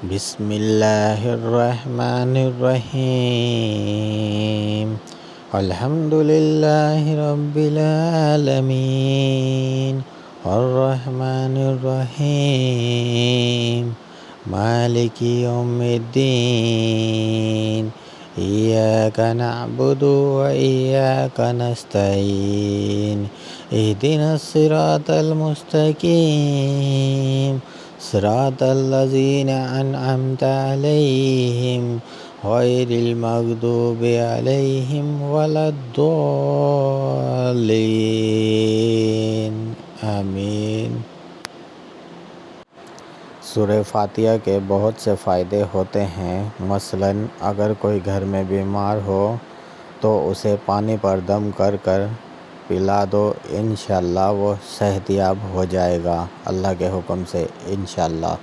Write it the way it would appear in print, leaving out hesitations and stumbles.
बिस्मिल्लाहिर्रहमानिर्रहीम। अल्हम्दुलिल्लाहि रब्बिल आलमीन अर्रहमानिर्रहीम मालिकि यौमिद्दीन। इय्याका नअबुदु व इय्याका नस्तईन। इहदिनस सिरातल मुस्तकीम सिरातल्लज़ीना अनअमता अलैहिम गैरिल मग़दूबि अलैहिम वलद्दॉल्लीन। आमीन। सूरह फातिहा के बहुत से फ़ायदे होते हैं। मसलन अगर कोई घर में बीमार हो तो उसे पानी पर दम कर कर पिला दो, इंशाअल्लाह वो सेहतयाब हो जाएगा अल्लाह के हुक्म से, इंशाअल्लाह।